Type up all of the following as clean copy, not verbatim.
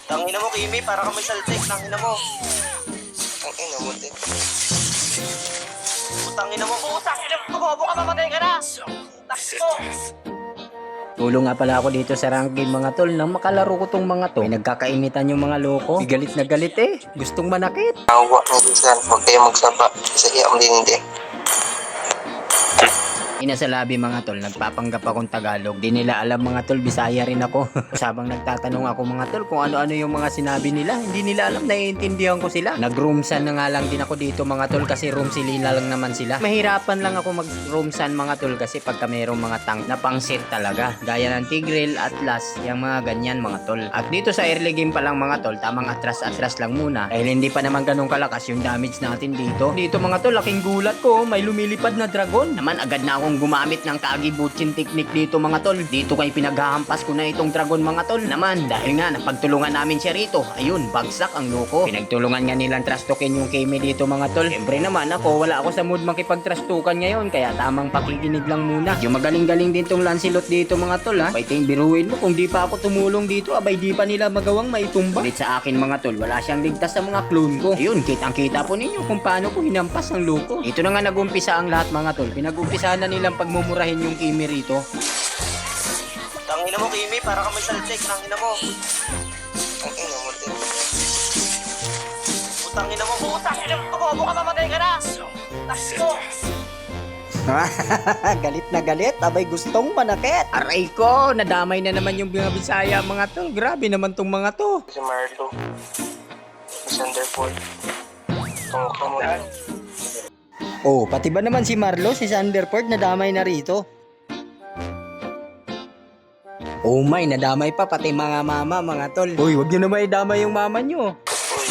Tangina mo, Kimi, para ka may saltik. Tangina mo. Tangina mo din. Tangina mo. Tangina mo. Bobo ka, mamatay ka na. Tangina mo. Tulong nga pala ako dito sa ranking mga tol. Nang makalaro ko tong mga to, may nagkakainitan yung mga loko. Galit na galit eh. Gustong manakit. Awa mo minsan. Huwag kayo magsaba. Kasi iyam din hindi. Ina sa labi mga tol, nagpapanggap akong Tagalog. Di nila alam mga tol, Bisaya rin ako. Sabang nagtatanong ako mga tol kung ano-ano yung mga sinabi nila, hindi nila alam, naiintindihan ko sila. Nag-roomsan na nga lang din ako dito mga tol kasi room silina lang naman sila. Mahirapan lang ako mag-roomsan mga tol kasi pagka mayroong mga tank na pang-set talaga. Gaya ng Tigreal, Atlas, yung mga ganyan mga tol. At dito sa early game pa lang mga tol, tamang atras-atras lang muna. Dahil hindi pa naman ganun kalakas yung damage natin dito. Dito mga tol, laking gulat ko, may lumilipad na dragon. Naman agad na akong gumamit ng Kagi-Butchin technique dito mga tol. Dito kay pinaghahampas ko na itong dragon mga tol. Naman dahil nga napagtulungan namin siya rito. Ayun, bagsak ang loko. Pinagtulungan nga nilang trastukin yung Kimi dito mga tol. Siyempre naman ako, wala ako sa mood makipagtrastukan ngayon. Kaya tamang pakikinig lang muna. Yung magaling-galing din tong Lancelot dito mga tol ha. Paiting biruin mo kung di pa ako tumulong dito. Abay di pa nila magawang maitumba. Ulit sa akin mga tol, wala siyang ligtas sa mga clone ko. Ayun, kitang-kita po ninyo kung paano ko hinampas ang loko. Dito na nga nagumpisa ang lahat mga tol. Pinag-umpisahan na nilang pagmumurahin yung Kimi rito. Tangina mo, Kimi, para ka may saltik. Tangina mo. Tangina mo din. Tangina mo. Tangina mo. Bobo ka, mamatay ka na. Tangina mo. Galit na galit, abay gustong manakit. Aray ko, nadamay na naman yung mga Bisaya mga to. Grabe naman tong mga to. Si Marlo. Si Sanderford. Tungo ka mo na. Oh, pati ba naman si Marlo, si Sanderford nadamay na rito? Oh my, nadamay pa pati mga mama, mga tol. Uy, wag nyo naman idamay yung mama nyo. Uy.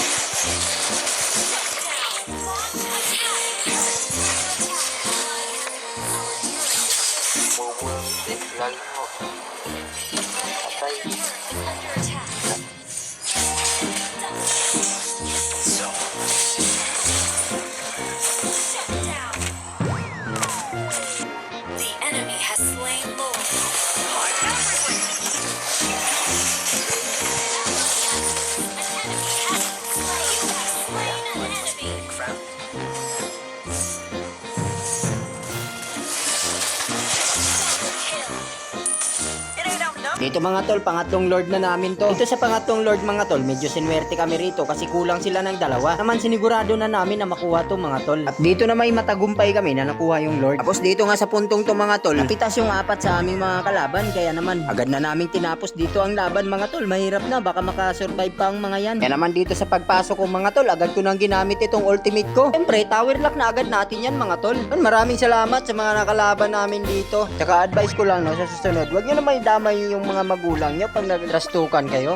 Bobo lang din. Lalo mo. Patay. The enemy has slain Lord. Dito mga tol, pangatlong lord na namin to. Dito sa pangatlong lord mga tol, medyo sinwerte kami rito kasi kulang sila ng dalawa. Naman sinigurado na namin na makuha to mga tol. At dito na may matagumpay kami na nakuha yung lord. Tapos dito nga sa puntong to mga tol, napitas yung apat sa aming mga kalaban. Kaya naman, agad na naming tinapos dito ang laban mga tol. Mahirap na, baka makasurvive pa ang mga yan. Kaya naman dito sa pagpasok ko mga tol, agad ko nang ginamit itong ultimate ko. Siyempre, tower lock na agad natin yan mga tol. Maraming salamat sa mga nakalaban namin dito. Tsaka advice ko lang no, sa susunod, huwag nyo na may damay yung mga magulang nyo pag nagtrastukan kayo.